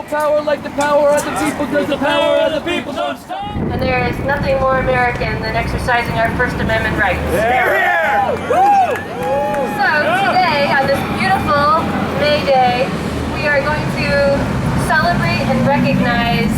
power like the power of the people, because the power of the people don't stop. And there is nothing more American than exercising our First Amendment rights. Hear, hear! So today, on this beautiful May Day, we are going to celebrate and recognize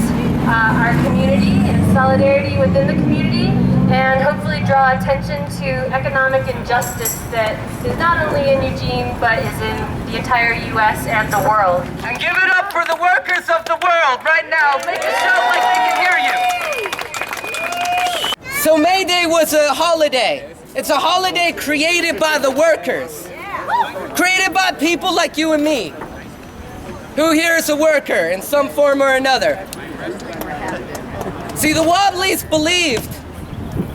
our community and solidarity within the community, and hopefully draw attention to economic injustice that is not only in Eugene, but is in the entire U.S. and the world. And give it up for the workers of the world right now. Make a show like they can hear you. So May Day was a holiday. It's a holiday created by the workers. Created by people like you and me. Who here is a worker in some form or another? See, the Wobblies believed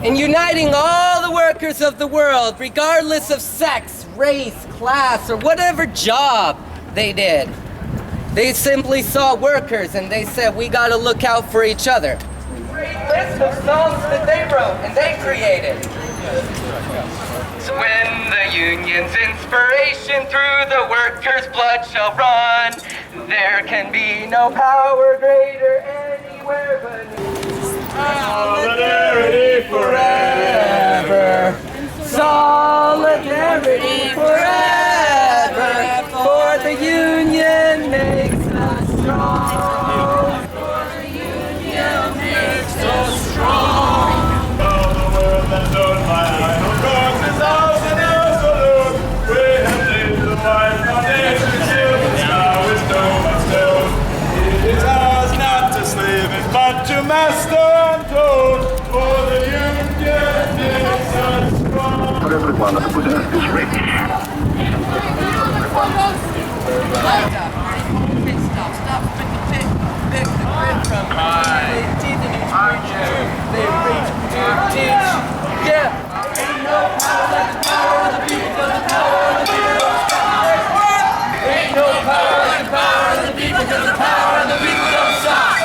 in uniting all the workers of the world, regardless of sex, race, class, or whatever job they did. They simply saw workers and they said, we gotta look out for each other. Great list of songs that they wrote and they created. So when the union's inspiration through the workers' blood shall run, there can be no power greater anywhere but Solidarity forever. Solidarity forever. For the union makes us strong. For the union makes us strong. All the world that knows my idol rocks is ours and ours alone. We have laid the wide foundation still, but now it's done and still. It is ours not to slave it, but to master and told. For the union makes us strong. For everyone who could earn this rich. Stop sticking pick the grid from my teeth and they reach to teach. Yeah. Ain't no power like the power of the people, cause the power of the people don't stop. Ain't no power like the power of the people, cause the power of the people don't stop.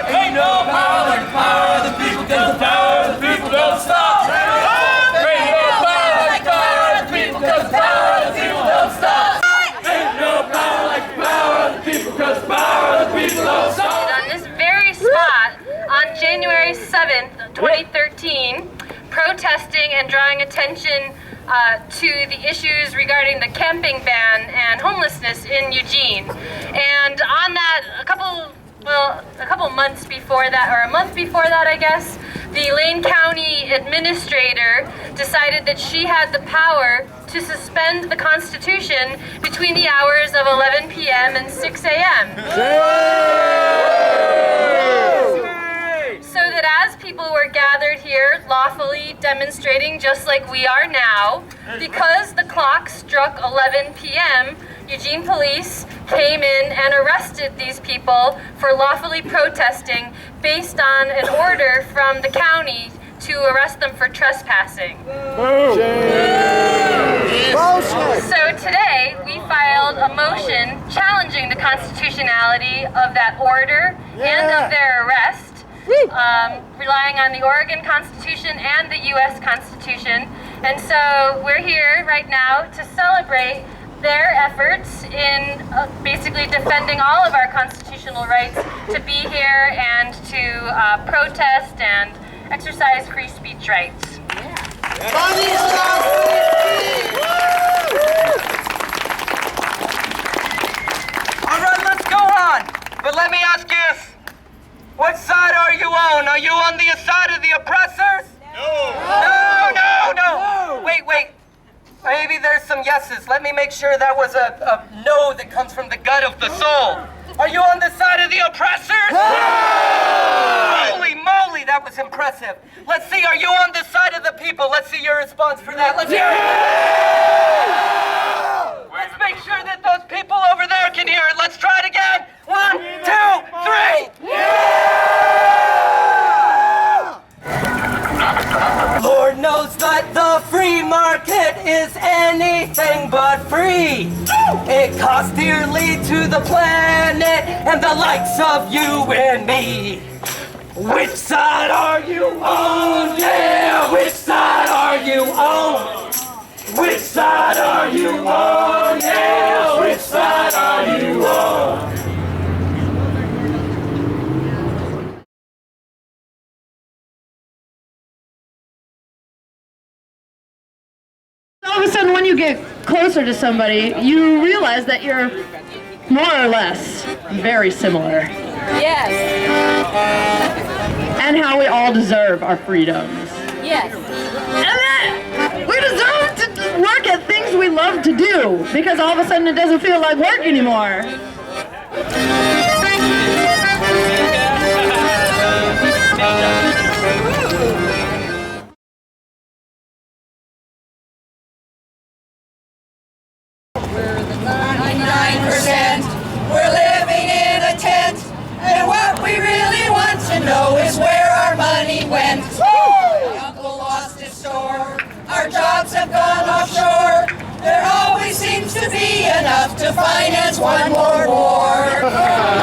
Ain't no power like the power of the people, cause the power of the people don't stop. Ain't no power like the power of the people, cause the power of the people don't stop. Ain't no power like the power of the people, cause the power of the people don't stop. On this very spot, on January 7th, 2013, protesting and drawing attention to the issues regarding the camping ban and homelessness in Eugene. And on that, a couple months before that, or a month before that, I guess, the Lane County administrator decided that she had the power to suspend the Constitution between the hours of 11 p.m. and 6 a.m. So that as people were gathered here lawfully demonstrating just like we are now, because the clock struck 11 p.m., Eugene police came in and arrested these people for lawfully protesting based on an order from the county to arrest them for trespassing. So today we filed a motion challenging the constitutionality of that order and of their arrest, relying on the Oregon Constitution and the U.S. Constitution. And so we're here right now to celebrate their efforts in basically defending all of our constitutional rights to be here and to protest and exercise free speech rights. All right, let's go on. But let me ask you this. What side are you on? Are you on the side of the oppressors? No. No. Wait. Maybe there's some yeses. Let me make sure that was a no that comes from the gut of the soul. Are you on the side of the oppressors? Holy moly, that was impressive. Let's see, are you on the side of the people? Let's see your response for that. Let's hear it. Let's make sure that those people over there can hear it. Let's try it again. 1, 2, 3. Lord knows that the free market is anything but free. It costs dearly to the planet and the likes of you and me. Which side are you on? Yeah, which side are you on? Which side are you on? Yeah, which side are you on? get closer to somebody, you realize that you're more or less very similar. Yes. And how we all deserve our freedoms. Yes. And that we deserve to work at things we love to do, because all of a sudden it doesn't feel like work anymore. We're the 99%. We're living in a tent. And what we really want to know is where our money went. My uncle lost his store. Our jobs have gone offshore. There always seems to be enough to finance one more war.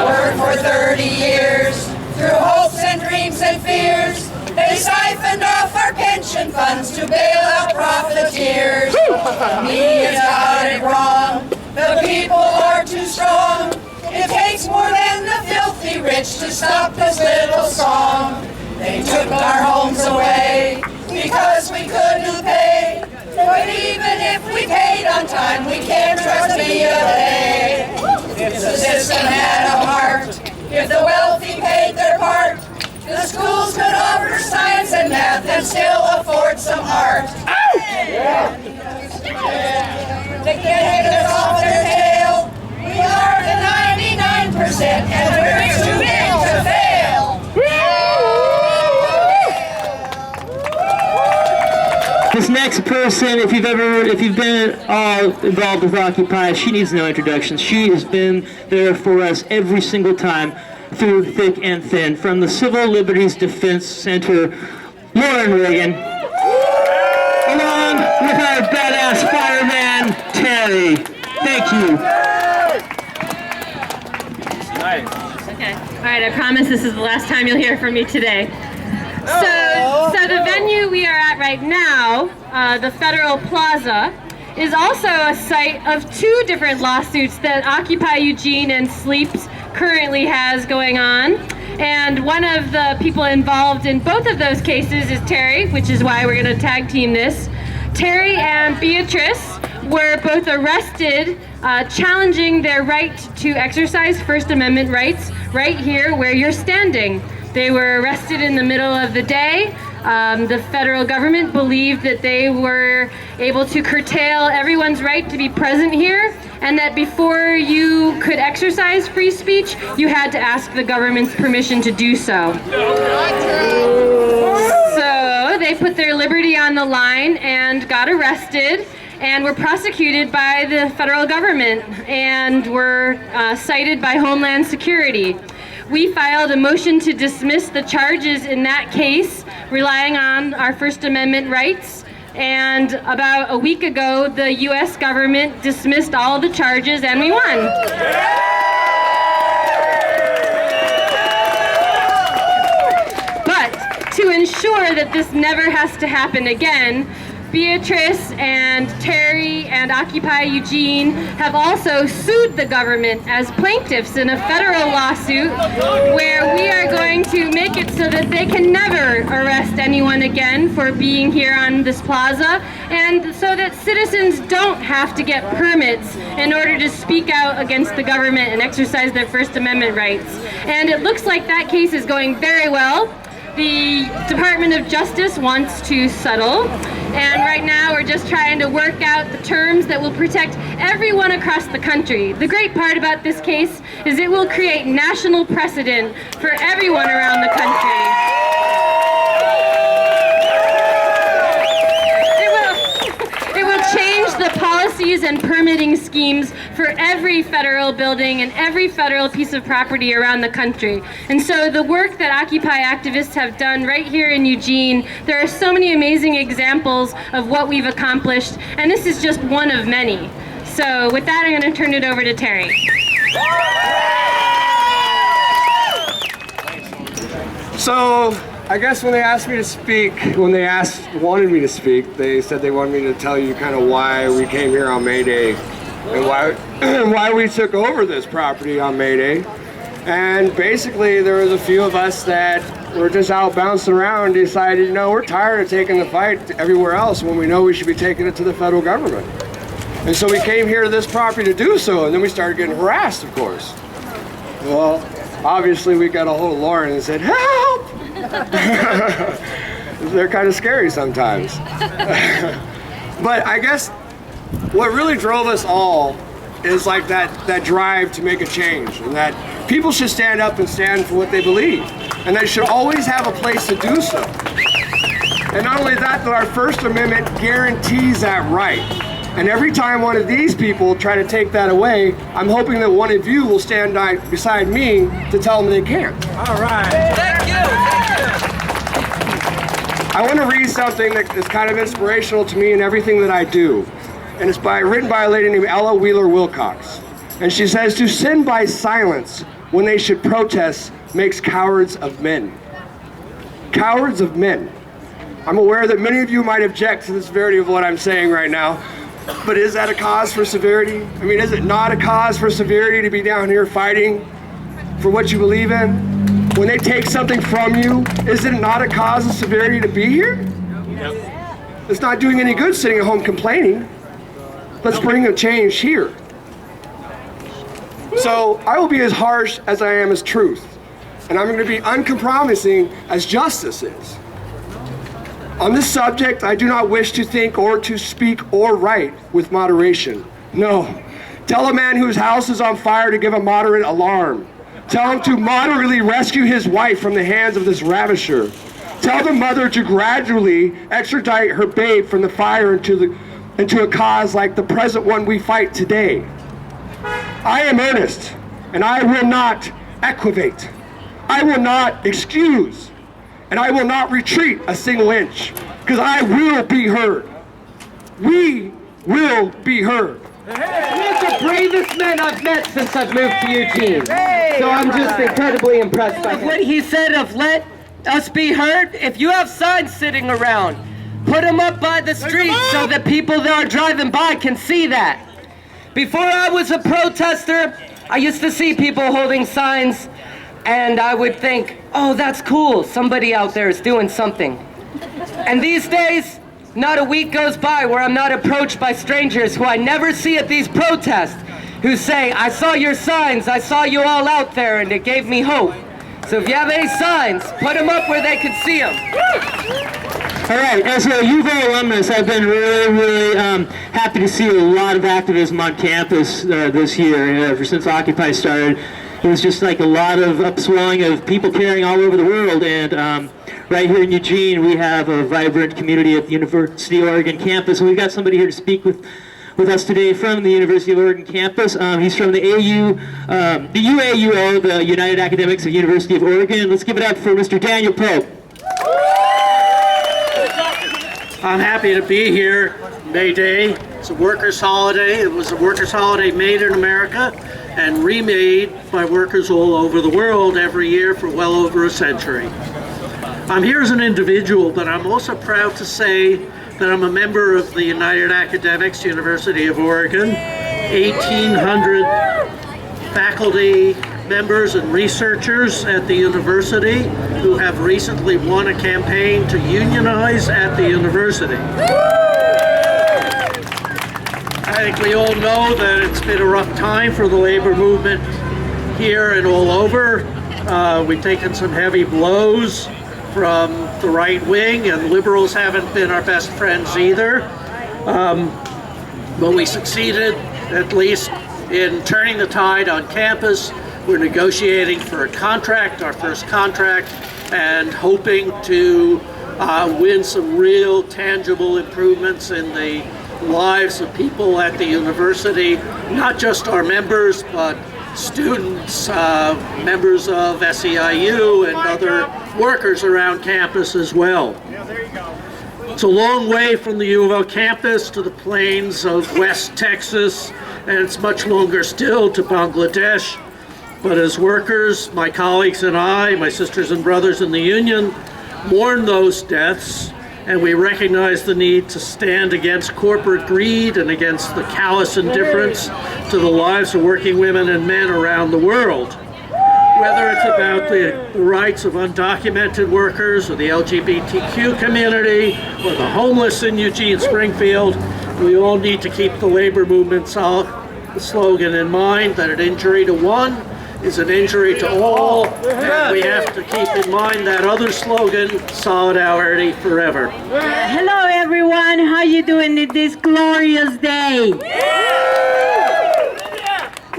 Worked for 30 years, through hopes and dreams and fears. They siphoned off our pension funds to bail out profiteers. The media's got it wrong. The people are too strong. It takes more than the filthy rich to stop this little song. They took our homes away because we couldn't pay. But even if we paid on time, we can't trust me a day. If the system had a heart, if the wealthy paid their part, the schools could offer science and math and still afford some art. They can't hit us off their tail. We are the 99% and we're too big to fail. This next person, if you've been involved with Occupy, she needs no introduction. She has been there for us every single time, through thick and thin. From the Civil Liberties Defense Center, Lauren Reagan, along with our badass fireman, Terry. Thank you. Okay. All right, I promise this is the last time you'll hear from me today. So the venue we are at right now, the Federal Plaza, is also a site of two different lawsuits that Occupy Eugene and Sleeps currently has going on. And one of the people involved in both of those cases is Terry, which is why we're going to tag team this. Terry and Beatrice were both arrested challenging their right to exercise First Amendment rights right here where you're standing. They were arrested in the middle of the day. The federal government believed that they were able to curtail everyone's right to be present here, and that before you could exercise free speech, you had to ask the government's permission to do so. So they put their liberty on the line and got arrested and were prosecuted by the federal government and were cited by Homeland Security. We filed a motion to dismiss the charges in that case, relying on our First Amendment rights. And about a week ago, the U.S. government dismissed all the charges and we won. But to ensure that this never has to happen again, Beatrice and Terry and Occupy Eugene have also sued the government as plaintiffs in a federal lawsuit where we are going to make it so that they can never arrest anyone again for being here on this plaza, and so that citizens don't have to get permits in order to speak out against the government and exercise their First Amendment rights. And it looks like that case is going very well. The Department of Justice wants to settle, and right now we're just trying to work out the terms that will protect everyone across the country. The great part about this case is it will create national precedent for everyone around the country. It will change the policies and permitting schemes for every federal building and every federal piece of property around the country. And so the work that Occupy activists have done right here in Eugene, there are so many amazing examples of what we've accomplished, and this is just one of many. So with that, I'm going to turn it over to Terry. So, I guess when they asked me to speak, wanted me to speak, they said they wanted me to tell you kind of why we came here on May Day and why we took over this property on May Day. And basically, there was a few of us that were just out bouncing around and decided, you know, we're tired of taking the fight everywhere else when we know we should be taking it to the federal government. And so we came here to this property to do so, and then we started getting harassed, of course. Well, obviously we got a hold of Lauren and said, help! They're kind of scary sometimes. But I guess what really drove us all is like that drive to make a change, and that people should stand up and stand for what they believe, and they should always have a place to do so. And not only that, but our First Amendment guarantees that right. And every time one of these people try to take that away, I'm hoping that one of you will stand beside me to tell them they can't. All right. Thank you. I want to read something that is kind of inspirational to me in everything that I do. And it's written by a lady named Ella Wheeler Wilcox. And she says, to sin by silence when they should protest makes cowards of men. Cowards of men. I'm aware that many of you might object to the severity of what I'm saying right now. But is that a cause for severity? I mean, is it not a cause for severity to be down here fighting for what you believe in? When they take something from you, is it not a cause of severity to be here? Yep. It's not doing any good sitting at home complaining. Let's bring a change here. So I will be as harsh as I am as truth. And I'm going to be uncompromising as justice is. On this subject, I do not wish to think or to speak or write with moderation. No. Tell a man whose house is on fire to give a moderate alarm. Tell him to moderately rescue his wife from the hands of this ravisher. Tell the mother to gradually extradite her babe from the fire into a cause like the present one we fight today. I am earnest, and I will not equivocate. I will not excuse. And I will not retreat a single inch, because I will be heard. We will be heard. You're the bravest man I've met since I've moved to Eugene. So I'm just incredibly impressed by what he said of let us be heard. If you have signs sitting around, put them up by the street so that people that are driving by can see that. Before I was a protester, I used to see people holding signs, and I would think, oh, that's cool, somebody out there is doing something. And these days, not a week goes by where I'm not approached by strangers who I never see at these protests, who say, I saw your signs, I saw you all out there, and it gave me hope. So if you have any signs, put them up where they can see them. All right, as a U of A alumnus, I've been really happy to see a lot of activism on campus this year, ever since Occupy started. It was just like a lot of upswelling of people caring all over the world, and right here in Eugene we have a vibrant community at the University of Oregon campus, and we've got somebody here to speak with us today from the University of Oregon campus. He's from the UAUO, the United Academics of University of Oregon. Let's give it up for Mr. Daniel Pope. I'm happy to be here. May Day, it's a workers' holiday. It was a workers' holiday made in America and remade by workers all over the world every year for well over a century. I'm here as an individual, but I'm also proud to say that I'm a member of the United Academics, University of Oregon, 1,800 faculty members and researchers at the university who have recently won a campaign to unionize at the university. I think we all know that it's been a rough time for the labor movement here and all over. We've taken some heavy blows from the right wing, and liberals haven't been our best friends either. But we succeeded, at least, in turning the tide on campus. We're negotiating for a contract, our first contract, and hoping to win some real tangible improvements in the lives of people at the university, not just our members, but students, members of SEIU and other workers around campus as well. It's a long way from the U of L campus to the plains of West Texas, and it's much longer still to Bangladesh. But as workers, my colleagues and I, my sisters and brothers in the union, mourn those deaths, and we recognize the need to stand against corporate greed and against the callous indifference to the lives of working women and men around the world. Whether it's about the rights of undocumented workers or the LGBTQ community or the homeless in Eugene, Springfield, We all need to keep the labor movement slogan in mind, that an injury to one is an injury to all. And we have to keep in mind that other slogan, solidarity forever. Hello everyone, how you doing this glorious day?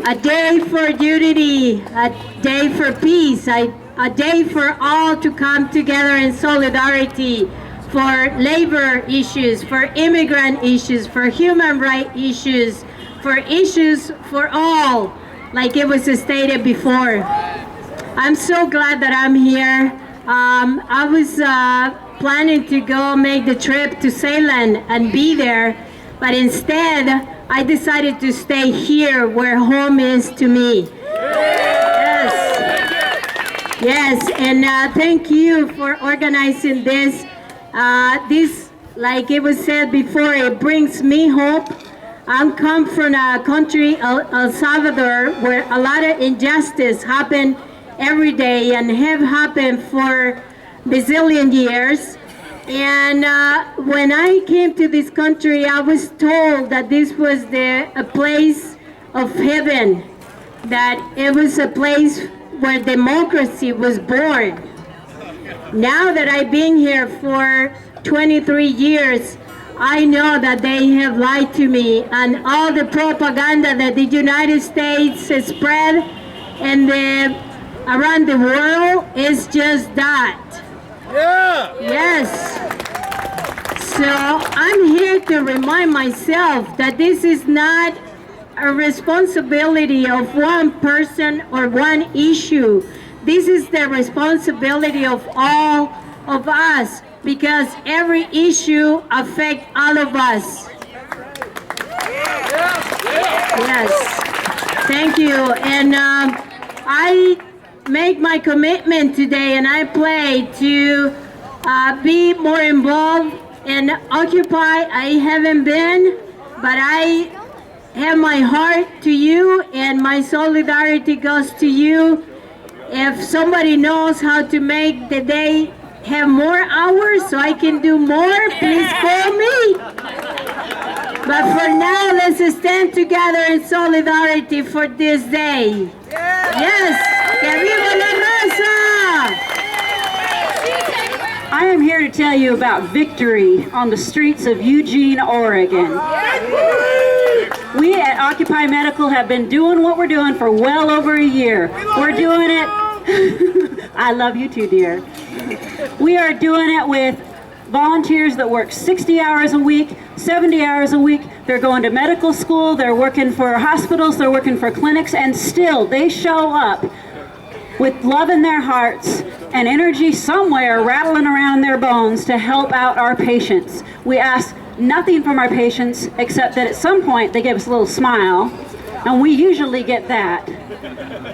A day for unity, a day for peace, a day for all to come together in solidarity for labor issues, for immigrant issues, for human rights issues, for issues for all, like it was stated before. I'm so glad that I'm here. I was planning to go make the trip to Salem and be there, but instead I decided to stay here where home is to me. Yes, and thank you for organizing this. This, like it was said before, it brings me hope. I come from a country, El Salvador, where a lot of injustice happen every day and have happened for bazillion years. And when I came to this country, I was told that this was a place of heaven, that it was a place where democracy was born. Now that I've been here for 23 years, I know that they have lied to me, and all the propaganda that the United States has spread and around the world is just that. Yeah. Yes. So I'm here to remind myself that this is not a responsibility of one person or one issue. This is the responsibility of all of us, because every issue affects all of us. Yes, thank you. And I make my commitment today, and I pray to be more involved and Occupy. I haven't been, but I have my heart to you, and my solidarity goes to you. If somebody knows how to make the day have more hours so I can do more, please call me. But for now, let's stand together in solidarity for this day. Yes, que viva la raza! I am here to tell you about victory on the streets of Eugene, Oregon. We at Occupy Medical have been doing what we're doing for well over a year. We're doing it. I love you too, dear. We are doing it with volunteers that work 60 hours a week, 70 hours a week. They're going to medical school, they're working for hospitals, they're working for clinics, and still they show up with love in their hearts and energy somewhere rattling around their bones to help out our patients. We ask nothing from our patients except that at some point they give us a little smile, and we usually get that.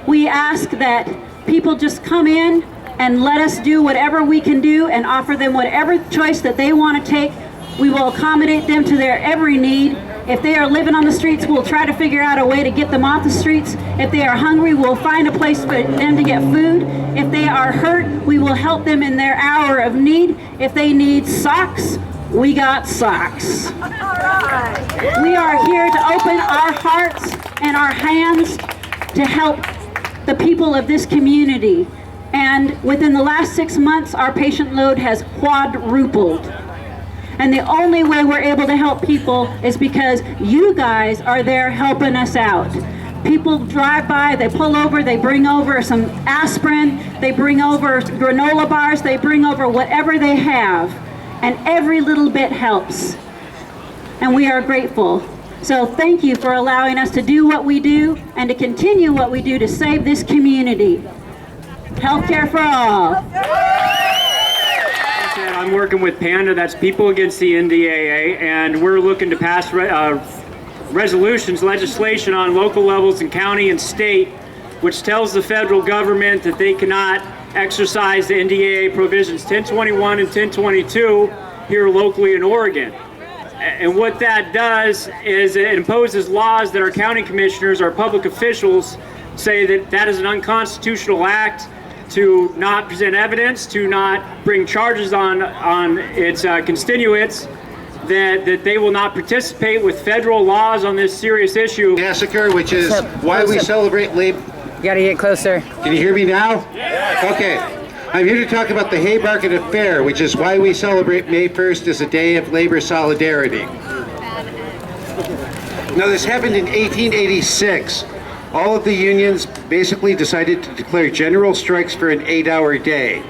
We ask that people just come in and let us do whatever we can do and offer them whatever choice that they want to take. We will accommodate them to their every need. If they are living on the streets, we'll try to figure out a way to get them off the streets. If they are hungry, we'll find a place for them to get food. If they are hurt, we will help them in their hour of need. If they need socks, we got socks. We are here to open our hearts and our hands to help the people of this community. And within the last 6 months, our patient load has quadrupled. And the only way we're able to help people is because you guys are there helping us out. People drive by, they pull over, they bring over some aspirin, they bring over granola bars, they bring over whatever they have. And every little bit helps. And we are grateful. So thank you for allowing us to do what we do and to continue what we do to save this community. Healthcare for all. I'm working with PANDA, that's People Against the NDAA, and we're looking to pass resolutions, legislation on local levels in county and state, which tells the federal government that they cannot exercise the NDAA provisions 1021 and 1022 here locally in Oregon. And what that does is it imposes laws that our county commissioners, our public officials, say that that is an unconstitutional act, to not present evidence, to not bring charges on its constituents, that they will not participate with federal laws on this serious issue. Massacre, which is why we celebrate labor. You gotta get closer. Can you hear me now? Yes. Okay. I'm here to talk about the Haymarket Affair, which is why we celebrate May 1st as a day of labor solidarity. Now, this happened in 1886. All of the unions basically decided to declare general strikes for an 8-hour day.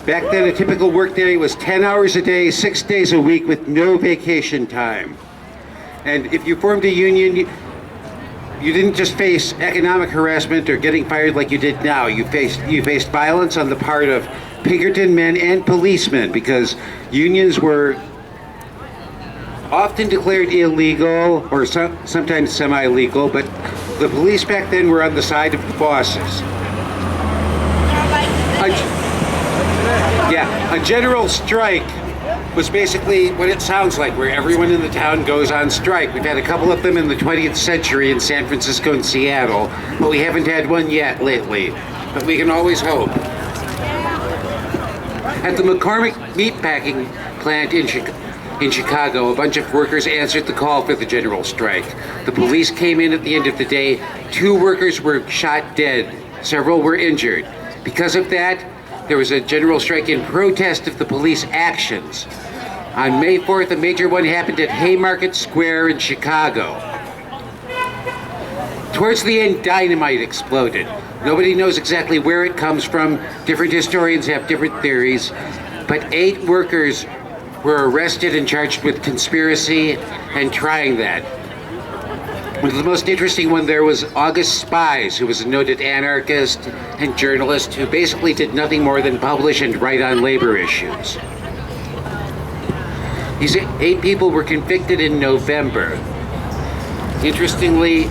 Back then, a typical workday was 10 hours a day, 6 days a week with no vacation time. And if you formed a union, you didn't just face economic harassment or getting fired like you did now. You faced violence on the part of Pinkerton men and policemen because unions were often declared illegal or sometimes semi-legal, but the police back then were on the side of the bosses. A general strike was basically what it sounds like, where everyone in the town goes on strike. We've had a couple of them in the 20th century in San Francisco and Seattle, but we haven't had one yet lately. But we can always hope. At the McCormick meatpacking plant in Chicago, a bunch of workers answered the call for the general strike. The police came in at the end of the day. 2 workers were shot dead. Several were injured. Because of that, there was a general strike in protest of the police actions. On May 4th, a major one happened at Haymarket Square in Chicago. Towards the end, dynamite exploded. Nobody knows exactly where it comes from. Different historians have different theories. But 8 workers were arrested and charged with conspiracy and trying that. One of the most interesting one there was August Spies, who was a noted anarchist and journalist who basically did nothing more than publish and write on labor issues. These 8 people were convicted in November. Interestingly,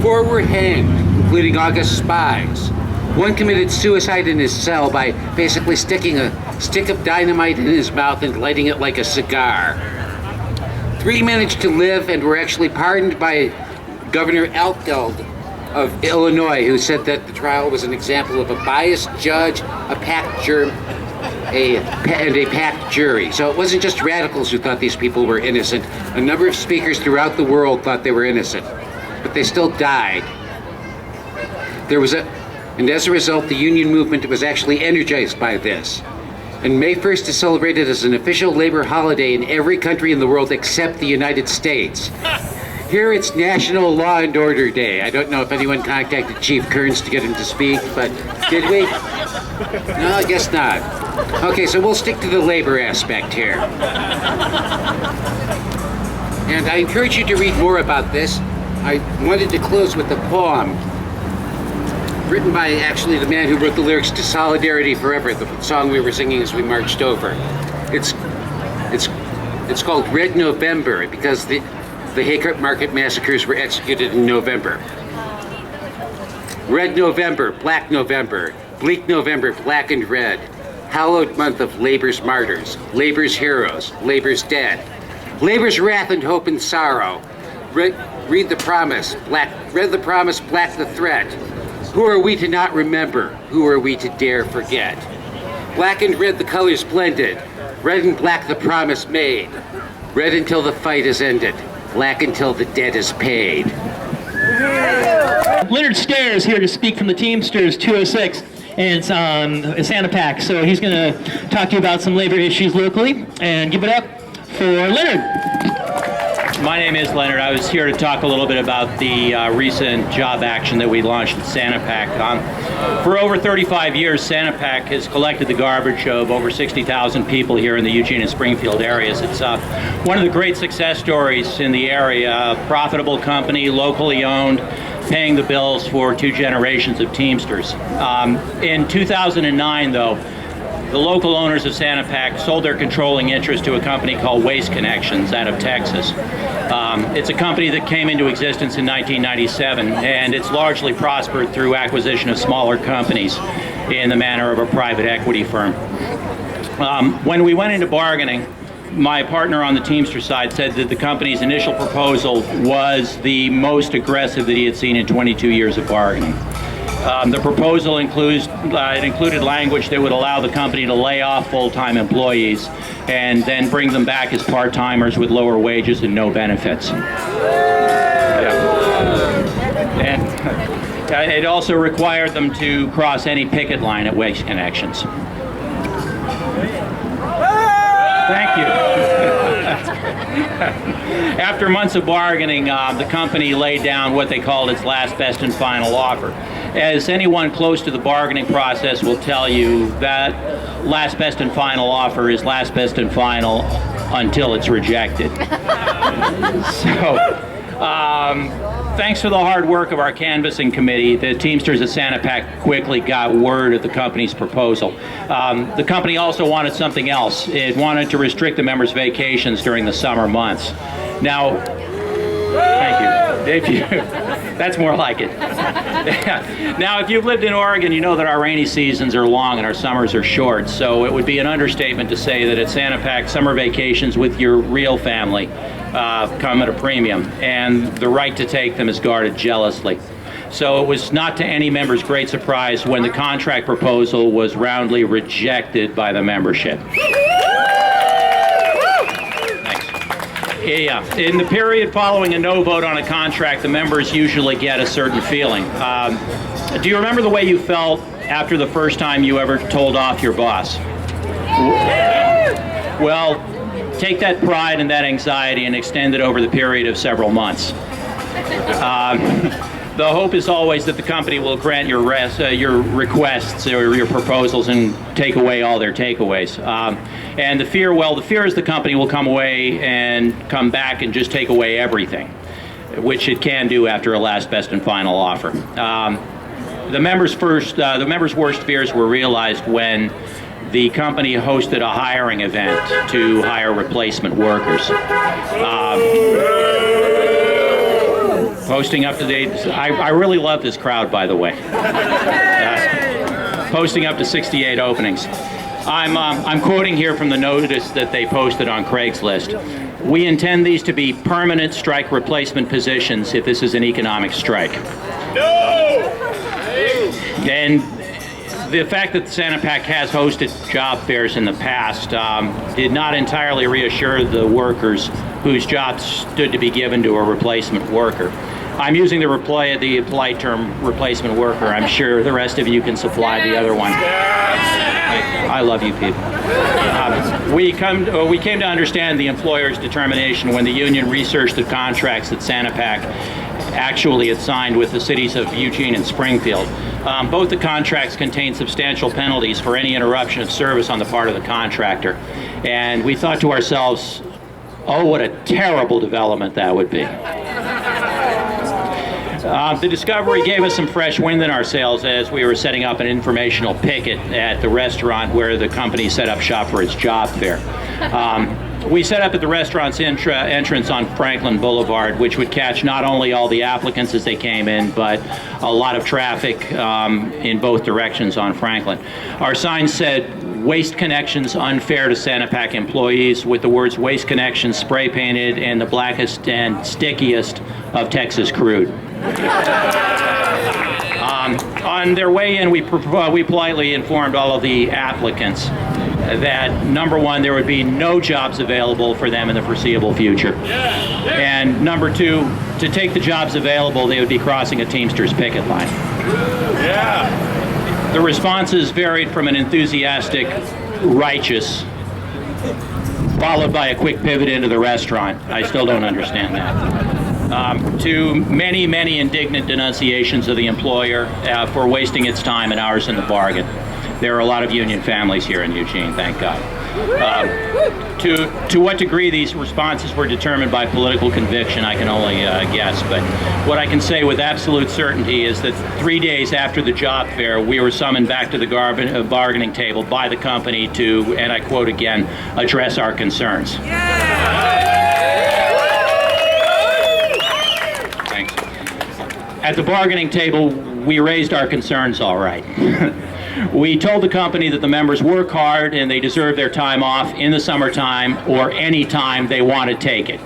4 were hanged, including August Spies. One committed suicide in his cell by basically sticking a stick of dynamite in his mouth and lighting it like a cigar. 3 managed to live and were actually pardoned by Governor Altgeld of Illinois, who said that the trial was an example of a biased judge, a packed jury. So it wasn't just radicals who thought these people were innocent. A number of speakers throughout the world thought they were innocent, but they still died. And as a result, the union movement was actually energized by this. And May 1st is celebrated as an official labor holiday in every country in the world except the United States. Here it's National Law and Order Day. I don't know if anyone contacted Chief Kearns to get him to speak, but did we? No, I guess not. Okay, so we'll stick to the labor aspect here. And I encourage you to read more about this. I wanted to close with a poem written by actually the man who wrote the lyrics to Solidarity Forever, the song we were singing as we marched over. It's called Red November because the Haymarket massacres were executed in November. Red November, Black November, bleak November, black and red. Hallowed month of labor's martyrs, labor's heroes, labor's dead. Labor's wrath and hope and sorrow. Read the promise, red the promise, black the threat. Who are we to not remember? Who are we to dare forget? Black and red the colors blended. Red and black the promise made. Red until the fight is ended. Black until the debt is paid. Leonard Stair is here to speak from the Teamsters 206 and Santa Pac. So he's going to talk to you about some labor issues locally. And give it up for Leonard. My name is Leonard. I was here to talk a little bit about the recent job action that we launched at Santa Pac. For over 35 years, Santa Pac has collected the garbage of over 60,000 people here in the Eugene and Springfield areas. It's one of the great success stories in the area. A profitable company, locally owned, paying the bills for 2 generations of Teamsters. In 2009, though, the local owners of Santa Pac sold their controlling interest to a company called Waste Connections out of Texas. It's a company that came into existence in 1997, and it's largely prospered through acquisition of smaller companies in the manner of a private equity firm. When we went into bargaining, my partner on the Teamster side said that the company's initial proposal was the most aggressive that he had seen in 22 years of bargaining. The proposal included language that would allow the company to lay off full-time employees and then bring them back as part-timers with lower wages and no benefits. And it also required them to cross any picket line at Waste Connections. Thank you. After months of bargaining, the company laid down what they called its last, best, and final offer. As anyone close to the bargaining process will tell you, that last, best, and final offer is last, best, and final until it's rejected. So, thanks to the hard work of our canvassing committee, the Teamsters at Sanapac quickly got word of the company's proposal. The company also wanted something else. It wanted to restrict the members' vacations during the summer months. Now, thank you. That's more like it. Now, if you've lived in Oregon, you know that our rainy seasons are long and our summers are short, so it would be an understatement to say that at Sanapac, summer vacations with your real family come at a premium, and the right to take them is guarded jealously. So it was not to any member's great surprise when the contract proposal was roundly rejected by the membership. Yeah, in the period following a no vote on a contract, the members usually get a certain feeling. Do you remember the way you felt after the first time you ever told off your boss? Well, take that pride and that anxiety and extend it over the period of several months. The hope is always that the company will grant your requests or your proposals and take away all their takeaways. And the fear is the company will come away and come back and just take away everything, which it can do after a last, best, and final offer. The members' worst fears were realized when the company hosted a hiring event to hire replacement workers. Posting up to date, I really love this crowd, by the way. Posting up to 68 openings. I'm quoting here from the notice that they posted on Craigslist. We intend these to be permanent strike replacement positions if this is an economic strike. No! And the fact that Sanapac has hosted job fairs in the past did not entirely reassure the workers whose jobs stood to be given to a replacement worker. I'm using the polite term replacement worker. I'm sure the rest of you can supply the other one. I love you people. We came to understand the employer's determination when the union researched the contracts that Sanapac actually had signed with the cities of Eugene and Springfield. Both the contracts contain substantial penalties for any interruption of service on the part of the contractor. And we thought to ourselves, oh, what a terrible development that would be. The discovery gave us some fresh wind in our sails as we were setting up an informational picket at the restaurant where the company set up shop for its job fair. We set up at the restaurant's entrance on Franklin Boulevard, which would catch not only all the applicants as they came in, but a lot of traffic in both directions on Franklin. Our sign said, "Waste Connections unfair to Sanapac employees," with the words "Waste Connections" spray painted in the blackest and stickiest of Texas crude. On their way in, we politely informed all of the applicants that, number one, there would be no jobs available for them in the foreseeable future. And number two, to take the jobs available, they would be crossing a Teamsters picket line. The responses varied from an enthusiastic, righteous, followed by a quick pivot into the restaurant. I still don't understand that. To many, many indignant denunciations of the employer for wasting its time and ours in the bargain. There are a lot of union families here in Eugene, thank God. To what degree these responses were determined by political conviction, I can only guess. But what I can say with absolute certainty is that 3 days after the job fair, we were summoned back to the bargaining table by the company to, and I quote again, address our concerns. Thanks. At the bargaining table, we raised our concerns all right. We told the company that the members work hard and they deserve their time off in the summertime or any time they want to take it.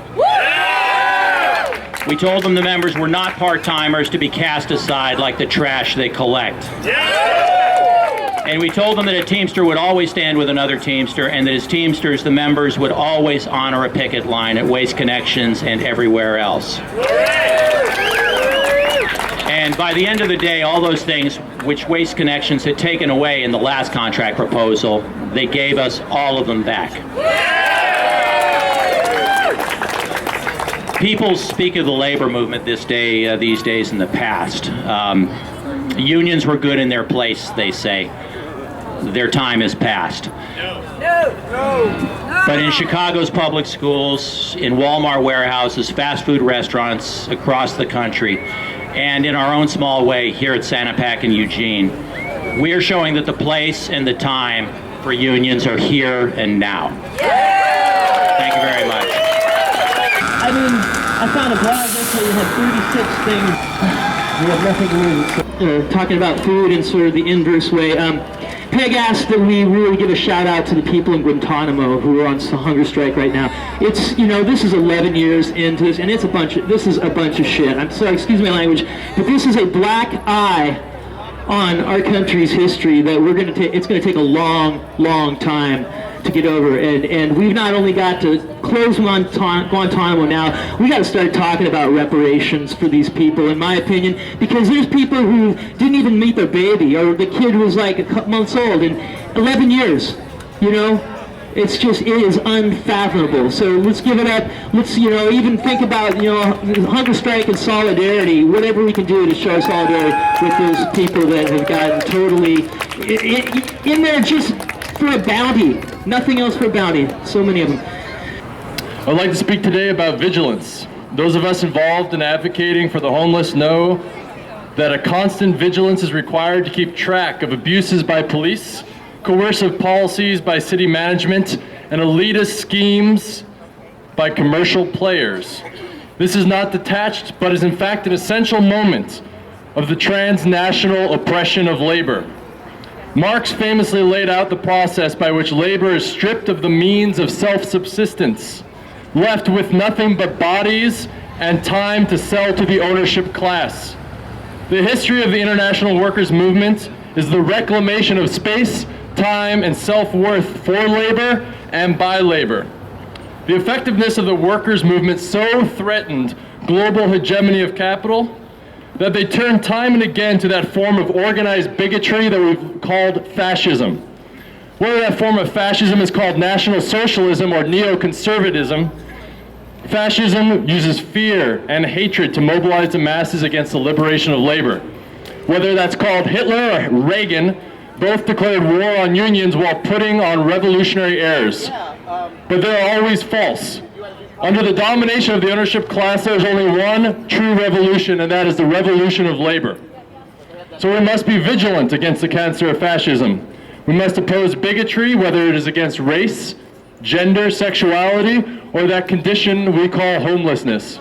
We told them the members were not part-timers to be cast aside like the trash they collect. And we told them that a Teamster would always stand with another Teamster, and that as Teamsters, the members would always honor a picket line at Waste Connections and everywhere else. And by the end of the day, all those things which Waste Connections had taken away in the last contract proposal, they gave us all of them back. People speak of the labor movement these days in the past. Unions were good in their place, they say. Their time is past. But in Chicago's public schools, in Walmart warehouses, fast food restaurants across the country, and in our own small way here at Sanapac and Eugene, we are showing that the place and the time for unions are here and now. Thank you very much. I mean, I found a blog yesterday that had 36 things. We have nothing to lose. Talking about food in sort of the inverse way. Peg asked that we really give a shout out to the people in Guantanamo who are on hunger strike right now. It's, you know, this is 11 years into this, and this is a bunch of shit. I'm sorry, excuse my language, but this is a black eye on our country's history that it's going to take a long, long time to get over. And we've not only got to close Guantanamo now, we got to start talking about reparations for these people, in my opinion, because there's people who didn't even meet their baby, or the kid was like a couple months old in 11 years, you know? It is unfathomable. So let's give it up. Let's, you know, even think about, you know, hunger strike and solidarity, whatever we can do to show solidarity with those people that have gotten totally in there just for a bounty. Nothing else for a bounty. So many of them. I'd like to speak today about vigilance. Those of us involved in advocating for the homeless know that a constant vigilance is required to keep track of abuses by police, coercive policies by city management, and elitist schemes by commercial players. This is not detached, but is in fact an essential moment of the transnational oppression of labor. Marx famously laid out the process by which labor is stripped of the means of self-subsistence, left with nothing but bodies and time to sell to the ownership class. The history of the international workers' movement is the reclamation of space, time, and self-worth for labor and by labor. The effectiveness of the workers' movement so threatened global hegemony of capital that they turned time and again to that form of organized bigotry that we've called fascism. Whether that form of fascism is called National Socialism or neoconservatism, fascism uses fear and hatred to mobilize the masses against the liberation of labor. Whether that's called Hitler or Reagan, both declared war on unions while putting on revolutionary airs. But they're always false. Under the domination of the ownership class, there's only one true revolution, and that is the revolution of labor. So we must be vigilant against the cancer of fascism. We must oppose bigotry, whether it is against race, gender, sexuality, or that condition we call homelessness.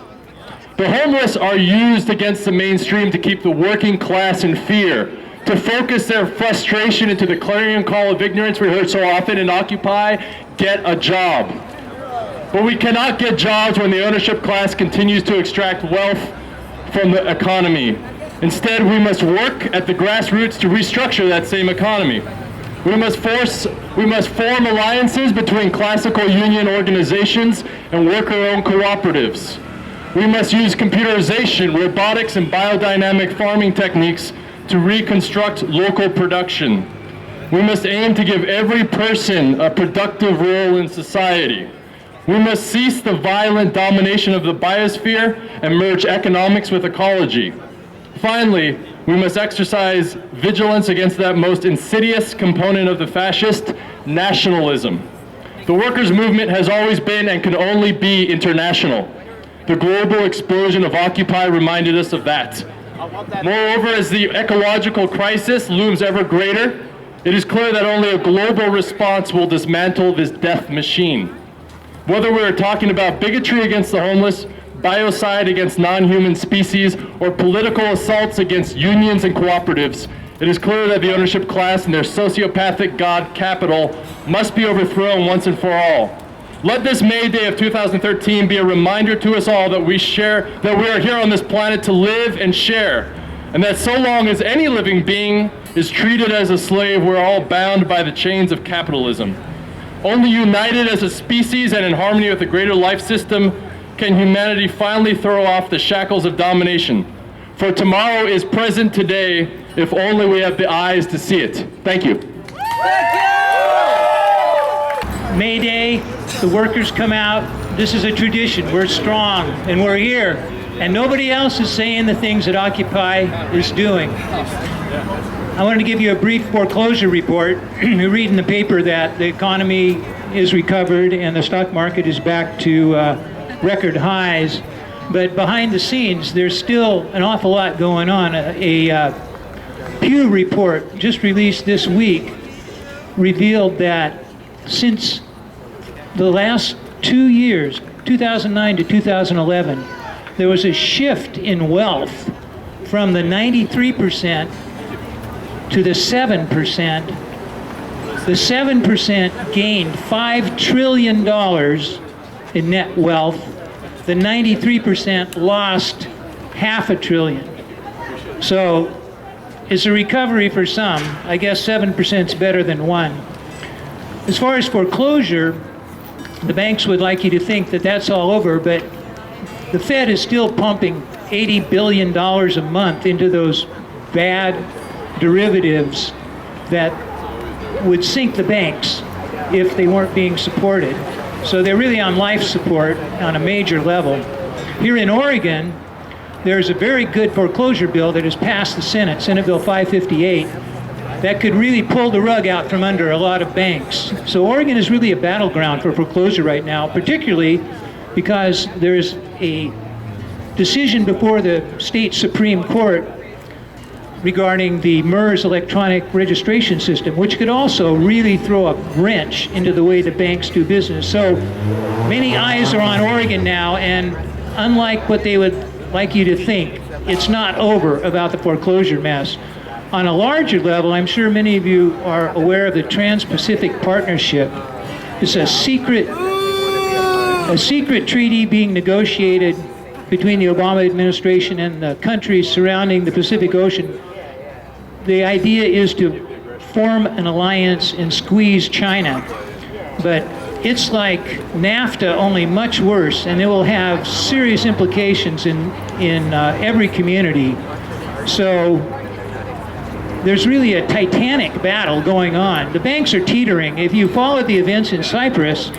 The homeless are used against the mainstream to keep the working class in fear, to focus their frustration into the clarion call of ignorance we heard so often in Occupy, get a job. But we cannot get jobs when the ownership class continues to extract wealth from the economy. Instead, we must work at the grassroots to restructure that same economy. We must form alliances between classical union organizations and worker-owned cooperatives. We must use computerization, robotics, and biodynamic farming techniques to reconstruct local production. We must aim to give every person a productive role in society. We must cease the violent domination of the biosphere and merge economics with ecology. Finally, we must exercise vigilance against that most insidious component of the fascist, nationalism. The workers' movement has always been and can only be international. The global explosion of Occupy reminded us of that. Moreover, as the ecological crisis looms ever greater, it is clear that only a global response will dismantle this death machine. Whether we are talking about bigotry against the homeless, biocide against non-human species, or political assaults against unions and cooperatives, it is clear that the ownership class and their sociopathic god capital must be overthrown once and for all. Let this May Day of 2013 be a reminder to us all that we are here on this planet to live and share, and that so long as any living being is treated as a slave, we're all bound by the chains of capitalism. Only united as a species and in harmony with a greater life system can humanity finally throw off the shackles of domination. For tomorrow is present today, if only we have the eyes to see it. Thank you. May Day, the workers come out. This is a tradition. We're strong, and we're here. And nobody else is saying the things that Occupy is doing. I wanted to give you a brief foreclosure report. We read in the paper that the economy is recovered and the stock market is back to record highs. But behind the scenes, there's still an awful lot going on. A Pew report just released this week revealed that since the last 2 years, 2009 to 2011, there was a shift in wealth from the 93% to the 7%. The 7% gained $5 trillion in net wealth. The 93% lost $500 billion. So it's a recovery for some. I guess 7% is better than 1. As far as foreclosure, the banks would like you to think that that's all over, but the Fed is still pumping $80 billion a month into those bad derivatives that would sink the banks if they weren't being supported. So they're really on life support on a major level. Here in Oregon, there's a very good foreclosure bill that has passed the Senate, Senate Bill 558, that could really pull the rug out from under a lot of banks. So Oregon is really a battleground for foreclosure right now, particularly because there's a decision before the state Supreme Court regarding the MERS electronic registration system, which could also really throw a wrench into the way the banks do business. So many eyes are on Oregon now, and unlike what they would like you to think, it's not over about the foreclosure mess. On a larger level, I'm sure many of you are aware of the Trans-Pacific Partnership. It's a secret treaty being negotiated between the Obama administration and the countries surrounding the Pacific Ocean. The idea is to form an alliance and squeeze China. But it's like NAFTA, only much worse, and it will have serious implications in every community. So there's really a titanic battle going on. The banks are teetering. If you follow the events in Cyprus,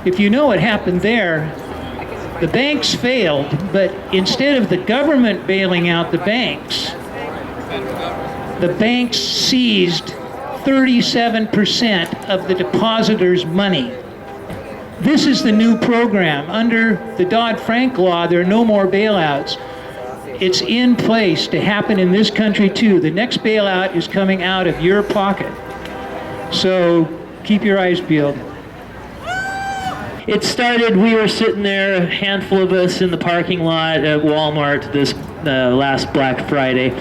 if you know what happened there, the banks failed, but instead of the government bailing out the banks seized 37% of the depositors' money. This is the new program. Under the Dodd-Frank law, there are no more bailouts. It's in place to happen in this country too. The next bailout is coming out of your pocket. So keep your eyes peeled. It started, we were sitting there, a handful of us in the parking lot at Walmart this last Black Friday.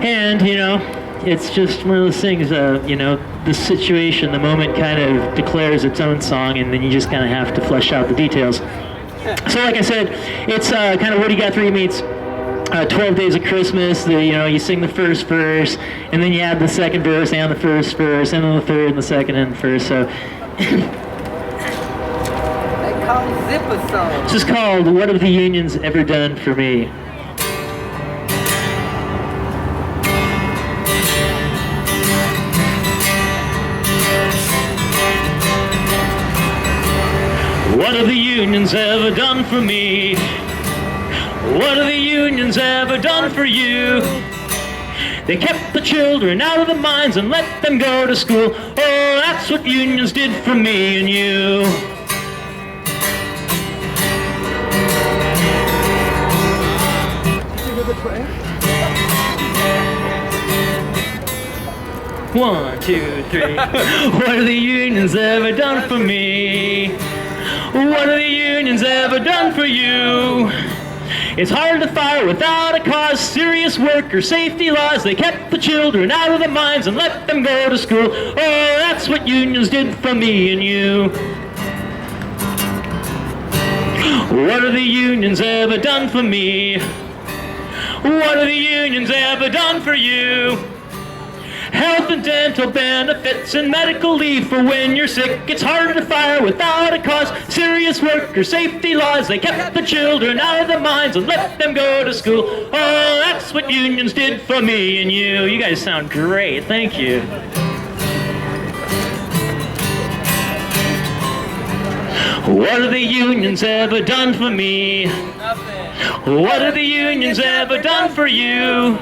And, you know, it's just one of those things, you know, the situation, the moment kind of declares its own song, and then you just kind of have to flesh out the details. So like I said, it's kind of Woody Guthrie meets 12 Days of Christmas. You know, you sing the first verse, and then you add the second verse and the first verse, and then the third and the second and the first. So this is called What Have the Unions Ever Done for Me? What have the unions ever done for me? What have the unions ever done for you? They kept the children out of the mines and let them go to school. Oh, that's what unions did for me and you. One, two, three. What have the unions ever done for me? What have the unions ever done for you? It's hard to fire without a cause, serious worker safety laws. They kept the children out of the mines and let them go to school. Oh, that's what unions did for me and you. What have the unions ever done for me? What have the unions ever done for you? Health and dental benefits and medical leave for when you're sick. It's harder to fire without a cause. Serious worker safety laws. They kept the children out of the mines and let them go to school. Oh, that's what unions did for me and you. You guys sound great. Thank you. What have the unions ever done for me? What have the unions ever done for you?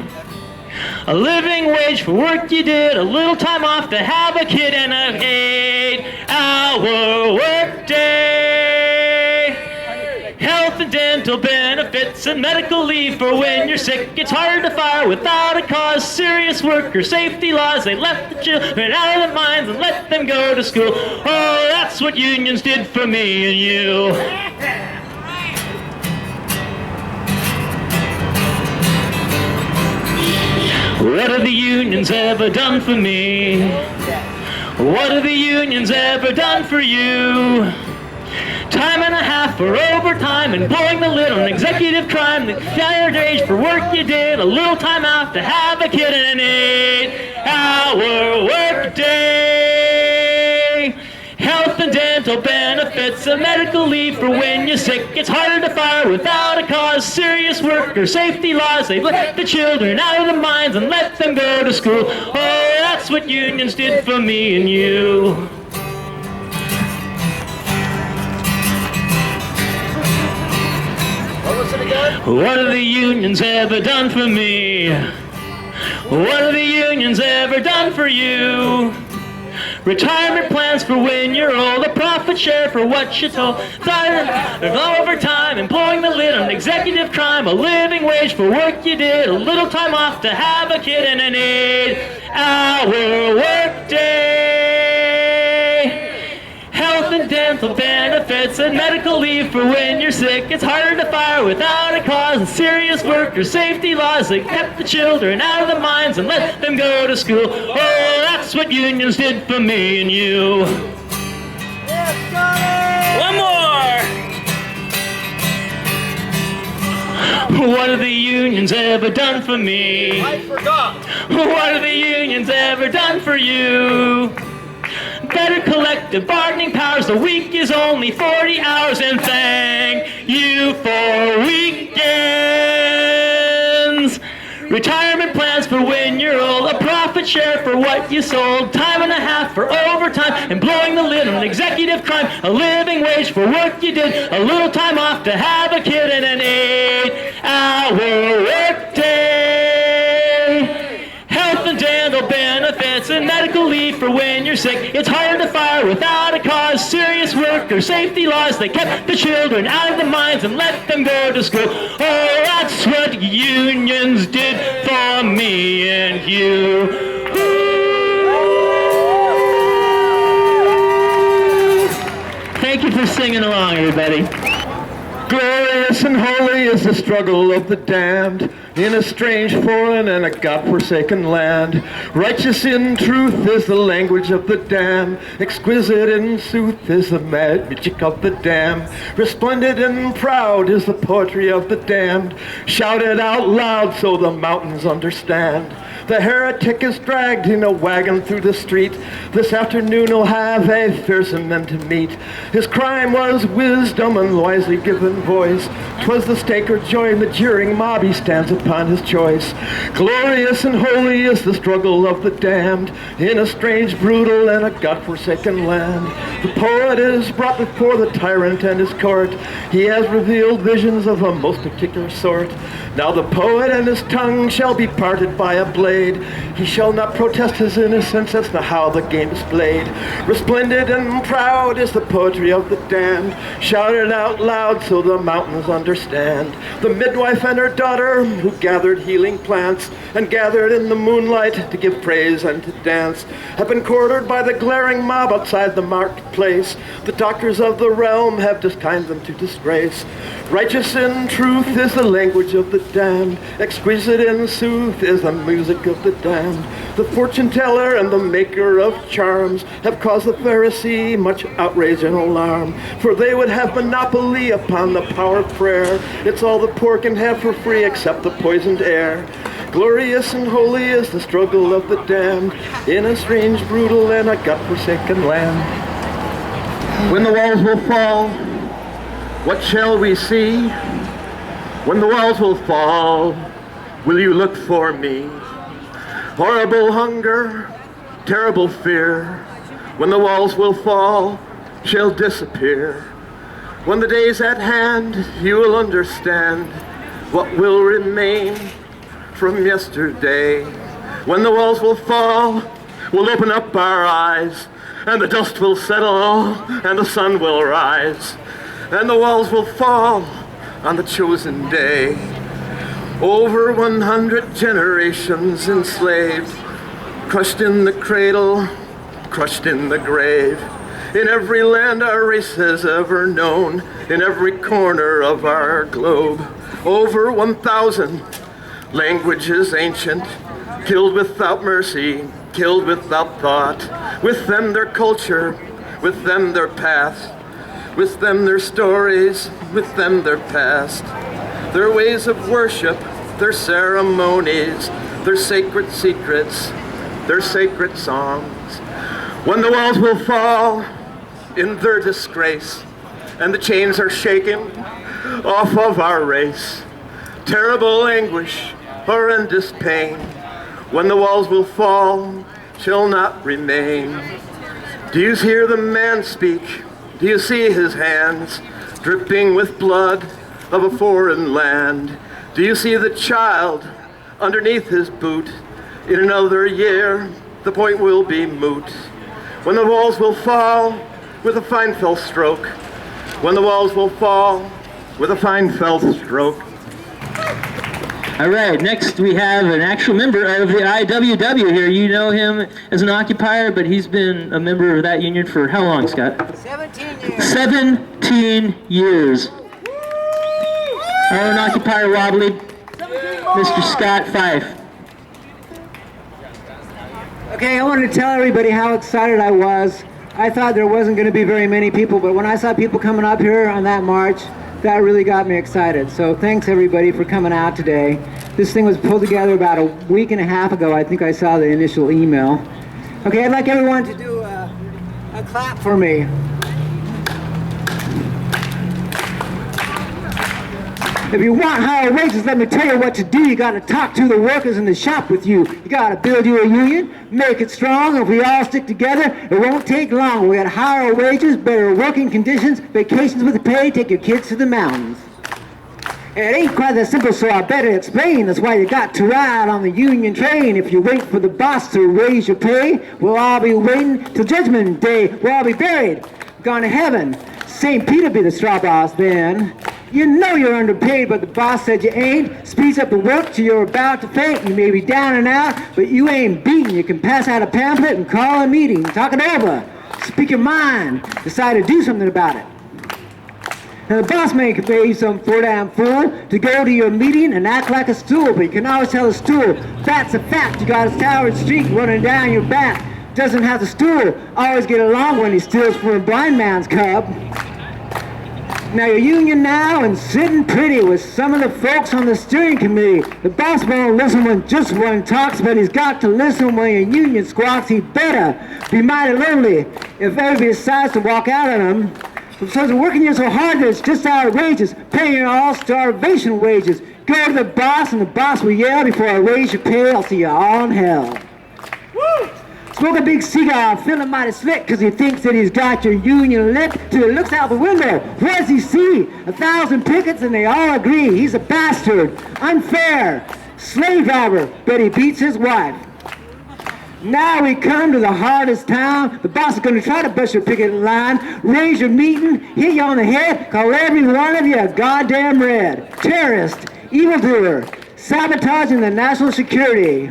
A living wage for work you did, a little time off to have a kid, and an 8-hour work day. Health and dental benefits and medical leave for when you're sick. It's hard to fire without a cause. Serious worker safety laws. They left the children out of the mines and let them go to school. Oh, that's what unions did for me and you. What have the unions ever done for me? What have the unions ever done for you? Time and a half for overtime and blowing the lid on executive crime. The higher age for work you did, a little time out to have a kid, and an 8-hour work day. Health and dental benefits and medical leave for when you're sick. It's harder to fire without a cause. Serious worker safety laws. They let the children out of the mines and let them go to school. Oh, that's what unions did for me and you. What have the unions ever done for me? What have the unions ever done for you? Retirement plans for when you're old, a profit share for what you told. Overtime, employing the lid on executive crime, a living wage for work you did, a little time off to have a kid, and an 8-hour work day. Health and dental benefits and medical leave for when you're sick. It's harder to fire without a cause. And serious worker safety laws that kept the children out of the mines and let them go to school. Oh, that's what unions did for me and you. One more. What have the unions ever done for me? I forgot. What have the unions ever done for you? Better collective bargaining powers. The week is only 40 hours, and thank you for weekends. Retirement plans for when you're old, a profit share for what you sold, time and a half for overtime, and blowing the lid on executive crime, a living wage for work you did, a little time off to have a kid, and an 8-hour work day. Health and dental benefits and medical leave for when you're sick. It's hard to fire without a cause. Serious worker safety laws. They kept the children out of the mines and let them go to school. Oh, that's what unions did for me and you. Thank you for singing along, everybody. Glorious and holy is the struggle of the damned in a strange foreign and a God-forsaken land. Righteous in truth is the language of the damned. Exquisite in sooth is the magic of the damned. Resplendent and proud is the poetry of the damned. Shouted out loud so the mountains understand. The heretic is dragged in a wagon through the street. This afternoon he'll have a fearsome men to meet. His crime was wisdom and wisely given voice. 'Twas the stake or joy in the jeering mob he stands upon his choice. Glorious and holy is the struggle of the damned in a strange, brutal, and a God-forsaken land. The poet is brought before the tyrant and his court. He has revealed visions of a most particular sort. Now the poet and his tongue shall be parted by a blade. He shall not protest his innocence, that's not how the game is played. Resplendent and proud is the poetry of the damned, shouted out loud so the mountains understand. The midwife and her daughter who gathered healing plants and gathered in the moonlight to give praise and to dance have been quartered by the glaring mob outside the marketplace. The doctors of the realm have destined them to disgrace. Righteous in truth is the language of the damned. Exquisite in sooth is the music work of the damned. The fortune teller and the maker of charms have caused the Pharisee much outrage and alarm, for they would have monopoly upon the power of prayer. It's all the poor can have for free except the poisoned air. Glorious and holy is the struggle of the damned in a strange, brutal, and a God-forsaken land. When the walls will fall, what shall we see? When the walls will fall, will you look for me? Horrible hunger, terrible fear, when the walls will fall, shall disappear. When the day's at hand, you will understand what will remain from yesterday. When the walls will fall, we'll open up our eyes, and the dust will settle, and the sun will rise, and the walls will fall on the chosen day. Over 100 generations enslaved, crushed in the cradle, crushed in the grave. In every land our race has ever known, in every corner of our globe. Over 1,000 languages ancient, killed without mercy, killed without thought. With them their culture, with them their past, with them their stories, with them their past. Their ways of worship, their ceremonies, their sacred secrets, their sacred songs. When the walls will fall in their disgrace, and the chains are shaken off of our race, terrible anguish, horrendous pain, when the walls will fall, shall not remain. Do you hear the man speak? Do you see his hands dripping with blood of a foreign land? Do you see the child underneath his boot? In another year, the point will be moot. When the walls will fall with a fine fell stroke. When the walls will fall with a fine fell stroke. All right, next we have an actual member of the IWW here. You know him as an occupier, but he's been a member of that union for how long, Scott? 17 years. 17 years. Our own occupier wobbly, Mr. Scott Fife. Okay, I wanted to tell everybody how excited I was. I thought there wasn't going to be very many people, but when I saw people coming up here on that march, that really got me excited. So thanks everybody for coming out today. This thing was pulled together about a week and a half ago. I think I saw the initial email. Okay, I'd like everyone to do a clap for me. If you want higher wages, let me tell you what to do. You got to talk to the workers in the shop with you. You got to build you a union, make it strong. If we all stick together, it won't take long. We got higher wages, better working conditions, vacations with pay, take your kids to the mountains. It ain't quite that simple, so I better explain. That's why you got to ride on the union train. If you wait for the boss to raise your pay, we'll all be waiting till Judgment Day. We'll all be buried, gone to heaven. St. Peter be the straw boss then. You know you're underpaid, but the boss said you ain't. Speeds up the work till you're about to faint. You may be down and out, but you ain't beaten. You can pass out a pamphlet and call a meeting. Talk it over. Speak your mind. Decide to do something about it. Now the boss may pay you some poor damn fool to go to your meeting and act like a stool, but you can always tell a stool, that's a fact. You got a soured streak running down your back. Doesn't have the stool always get along when he steals from a blind man's cub. Now you're union now and sitting pretty with some of the folks on the steering committee. The boss won't listen when just one talks, but he's got to listen when your union squawks. He better be mighty lonely if everybody decides to walk out on him. So they're working here so hard that it's just outrageous, paying all starvation wages. Go to the boss and the boss will yell, before I raise your pay, I'll see you all in hell. Woo! Smoke a big cigar, feeling mighty slick, cause he thinks that he's got your union licked, till he looks out the window. What does he see? 1,000 pickets and they all agree he's a bastard, unfair, slave driver, but he beats his wife. Now we come to the hardest time. The boss is gonna try to bust your picket line, raise your meeting, hit you on the head, call every one of you a goddamn red. Terrorist, evildoer, sabotaging the national security.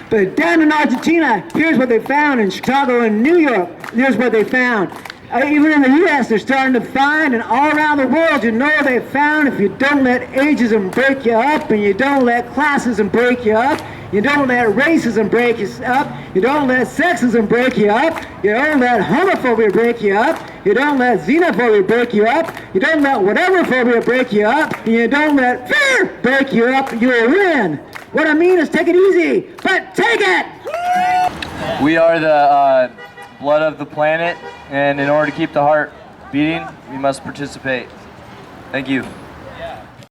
But down in Argentina, here's what they found. In Chicago and New York, here's what they found. Even in the U.S., they're starting to find, and all around the world, you know they found if you don't let ageism break you up, and you don't let classism break you up, you don't let racism break you up, you don't let sexism break you up, you don't let homophobia break you up, you don't let xenophobia break you up, you don't let whatever phobia break you up, and you don't let fear break you up, you'll win. What I mean is take it easy, but take it! We are the blood of the planet, and in order to keep the heart beating, we must participate. Thank you.